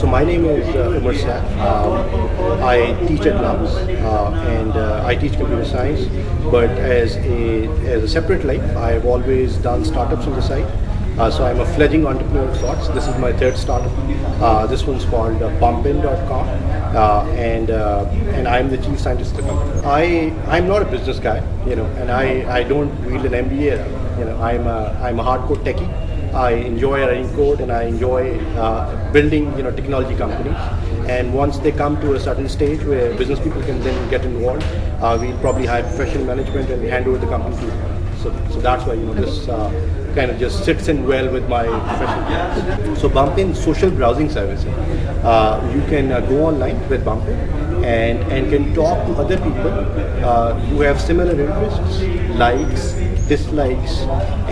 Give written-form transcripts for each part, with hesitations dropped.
my name is Umar Saif. I teach at LUMS and I teach computer science. But as a separate life, I have always done startups on the side. So I'm a fledgling entrepreneur of sorts. This is my third startup. This one's called Bumpin.com, and I'm the chief scientist of the company. I'm not a business guy, and I don't wield an MBA. I'm a hardcore techie. I enjoy writing code and I enjoy building technology companies. And once they come to a certain stage where business people can then get involved, we'll probably hire professional management and hand over the company to them. So that's why this kind of just sits in well with my professional plans. So Bumpin social browsing service. You can go online with Bumpin and can talk to other people who have similar interests, likes, dislikes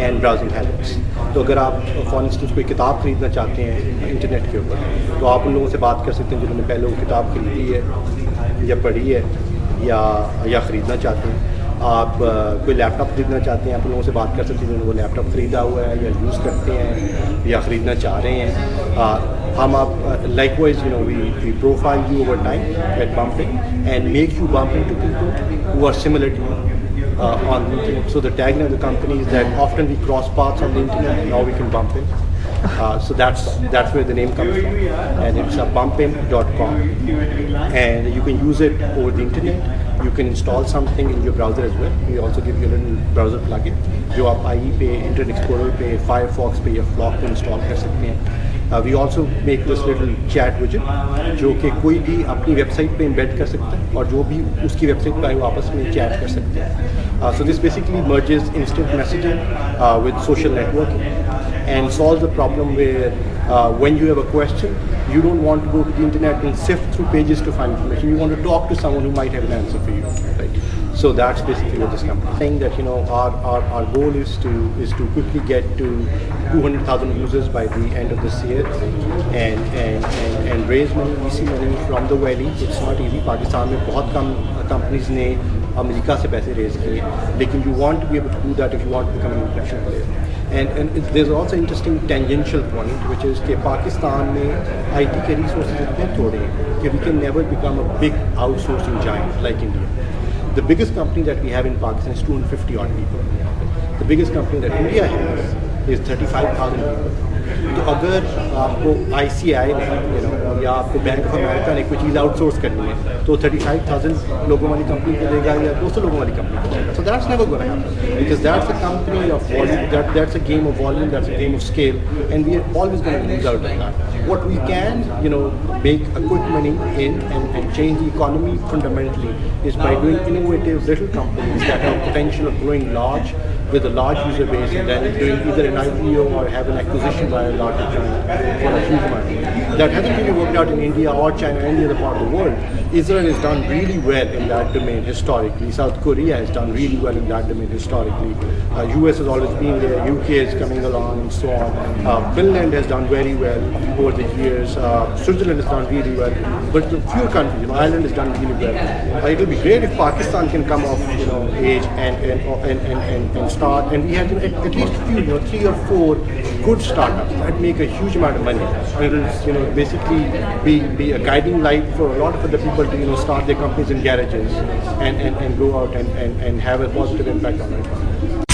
and browsing habits. तो अगर आप for instance कोई किताब खरीदना चाहते हैं internet के ऊपर तो आप उन लोगों से बात कर सकते हैं जिन्होंने पहले वो किताब खरीदी है या पढ़ी है या ख़रीदना चाहते हैं। आप कोई लैपटॉप खरीदना चाहते हैं आप उन लोगों से बात कर सकते हैं जिन्होंने वो लैपटॉप ख़रीदा हुआ है या यूज़ करते हैं या ख़रीदना चाह रहे हैं। हम आप likewise we profile you over time at Bumpin and make you bump into people who are similar to you. On the internet. So the tagline of the company is that often we cross paths on the internet and now we can bump in. So that's where the name comes from. And it's bumpin.com and you can use it over the internet. You can install something in your browser as well. We also give you a little browser plugin जो आप IE पे, Internet Explorer पे, Firefox पे या Flock पे install कर सकते हैं. We also make this little chat widget जो कि कोई भी अपनी वेबसाइट पे embed कर सकता है और जो भी उसकी वेबसाइट पे आए वो आपस में चैट कर सकते हैं. So this basically merges instant messaging with social networking and solves the problem where when you have a question, you don't want to go to the internet and sift through pages to find information. You want to talk to someone who might have an answer for you, right? So that's basically what this company is saying, that our goal is to quickly get to 200,000 users by the end of this year and raise money, VC money from the valley. It's not easy. Pakistan में बहुत कम companies ने America से पैसे raise किए, लेकिन you want to be able to do that if you want to become an international player. And there's also interesting tangential point, which is कि पाकिस्तान में IT के resources इतने थोड़े हैं कि we can never become a big outsourcing giant like India. The biggest company that we have in Pakistan is 250 odd people. The biggest company that India has is 35,000 people. तो अगर आपको ICI ने या आपको बैंक ऑफ अमेरिका ने कोई चीज़ outsource करनी है तो 35,000 लोगों वाली कंपनी को देगा या 200 लोगों वाली कंपनी को देगा. So that's never going to happen because that's a company of volume, that's a game of volume, that's a game of scale, and we are always going to lose out on that. What we can make a quick money in and change the economy fundamentally is by doing innovative little companies that have potential of growing large with a large user base and then doing either an IPO or have an acquisition by a larger giant for a huge money. That hasn't really worked out in India or China or any other part of the world. Israel has done really well in that domain historically. South Korea has done really well in that domain historically. US has always been there. UK is coming along and so on. Finland has done very well over the years. Switzerland has done really well. But the few countries, Ireland has done really well. It will be great if Pakistan can come off age and start. And we have at least few, 3 or 4 good startups that make a huge amount of money. And it will basically be a guiding light for a lot of other people to start their companies in garages and go out and have a positive impact on our economy.